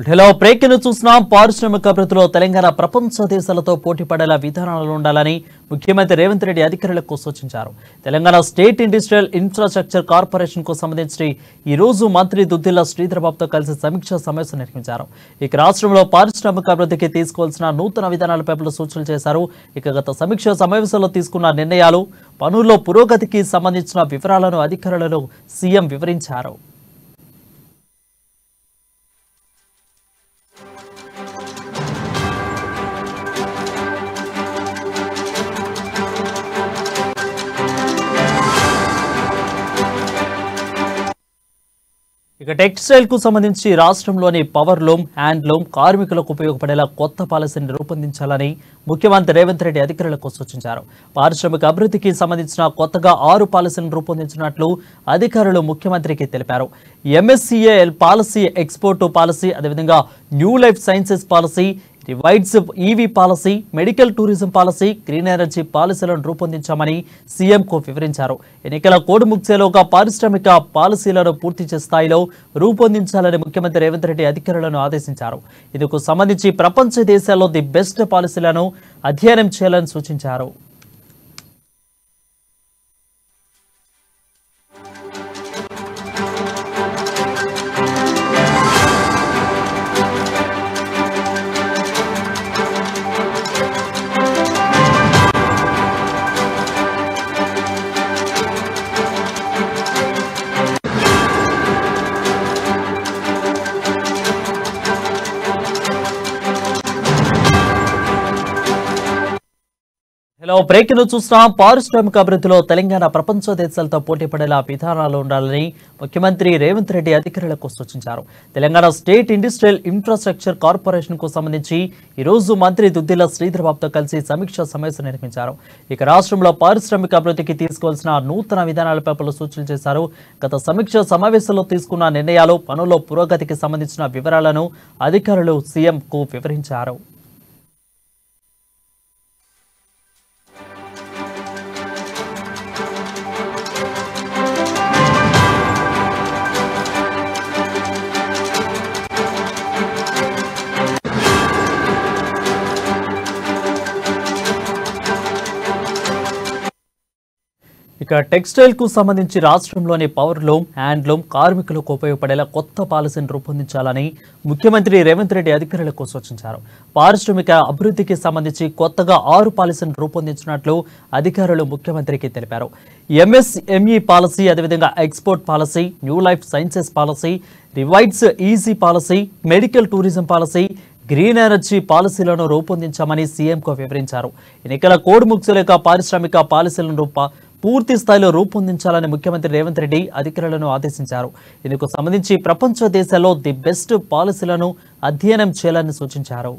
Hello బ్రేక్ను చూస్తున్నాం. పారిశ్రామిక అభివృద్ధిలో తెలంగాణ ప్రపంచ దేశాలతో పోటీ పడేలా విధానాలు ఉండాలని ముఖ్యమంత్రి రేవంత్ రెడ్డి అధికారులకు సూచించారు. Telangana state industrial infrastructure corporation కు సంబంధించి ఈ రోజు మంత్రి దుద్దిల్ల శ్రీధర్ బాబుతో కలిసి సమీక్షా సమావేశం నిర్వహించారు. ఇక రాష్ట్రంలో పారిశ్రామిక అభివృద్ధికి తీసుకోవాల్సిన నూతన విధానాలపై సూచనలు చేశారు. ఇక గత సమీక్షా సమావేశంలో తీసుకున్న నిర్ణయాలు, పనుల్లో పురోగతికి సంబంధించిన వివరాలను అధికారులను సీఎం వివరించారు. ఇక టెక్స్టైల్ కు సంబంధించి రాష్ట్రంలోని పవర్ లూమ్, హ్యాండ్ లూమ్ కార్మికులకు ఉపయోగపడేలా కొత్త పాలసీని రూపొందించాలని ముఖ్యమంత్రి రేవంత్ రెడ్డి అధికారులకు సూచించారు. పారిశ్రామిక అభివృద్ధికి సంబంధించిన కొత్తగా 6 పాలసీలను రూపొందించినట్లు అధికారులు ముఖ్యమంత్రికి తెలిపారు. ఎంఎస్సీఏఎల్ పాలసీ, ఎక్స్పోర్ట్ పాలసీ, అదేవిధంగా న్యూ లైఫ్ సైన్సెస్ పాలసీ, రివైడ్స్ EV policy, medical tourism policy, green energy పాలసీలను రూపొందించామని సీఎంకు వివరించారు. ఎన్నికల కోడ్ ముగిసేలోగా పారిశ్రామిక పాలసీలను పూర్తి స్థాయిలో రూపొందించాలని ముఖ్యమంత్రి రేవంత్ రెడ్డి అధికారులను ఆదేశించారు. ఇందుకు సంబంధించి ప్రపంచ దేశాల్లో ది బెస్ట్ పాలసీలను అధ్యయనం చేయాలని సూచించారు. హలో బ్రేక్ను చూస్తున్నాం. పారిశ్రామిక అభివృద్ధిలో తెలంగాణ ప్రపంచ దేశాలతో పోటీ పడేలా విధానాలు ఉండాలని ముఖ్యమంత్రి రేవంత్ రెడ్డి అధికారులకు సూచించారు. Telangana state industrial infrastructure corporation కు సంబంధించి ఈ రోజు మంత్రి దుద్దిల్ల శ్రీధర్ బాబుతో కలిసి సమీక్షా సమావేశం నిర్వహించారు. ఇక రాష్ట్రంలో పారిశ్రామిక అభివృద్ధికి తీసుకోవాల్సిన నూతన విధానాలపై పలు సూచనలు చేశారు. గత సమీక్షా సమావేశంలో తీసుకున్న నిర్ణయాలు, పనుల్లో పురోగతికి సంబంధించిన వివరాలను అధికారులు సీఎంకు వివరించారు. ఇక టెక్స్టైల్ కు సంబంధించి రాష్ట్రంలోని పవర్ లూమ్, హ్యాండ్ లూమ్ కార్మికులకు ఉపయోగపడేలా కొత్త పాలసీని రూపొందించాలని ముఖ్యమంత్రి రేవంత్ రెడ్డి అధికారులకు సూచించారు. పారిశ్రామిక అభివృద్ధికి సంబంధించి కొత్తగా 6 పాలసీని రూపొందించినట్లు అధికారులు ముఖ్యమంత్రికి తెలిపారు. ఎంఎస్ఎంఈ పాలసీ, అదేవిధంగా export policy, new life sciences policy, రివైడ్స్ easy policy, medical tourism policy, green energy పాలసీలను రూపొందించామని సీఎంకు వివరించారు. ఎన్నికల కోడ్ ముగిసేలేక పారిశ్రామిక పాలసీలను పూర్తి స్థాయిలో రూపొందించాలని ముఖ్యమంత్రి రేవంత్ రెడ్డి అధికారులను ఆదేశించారు. ఇందుకు సంబంధించి ప్రపంచ దేశాల్లో ది బెస్ట్ పాలసీలను అధ్యయనం చేయాలని సూచించారు.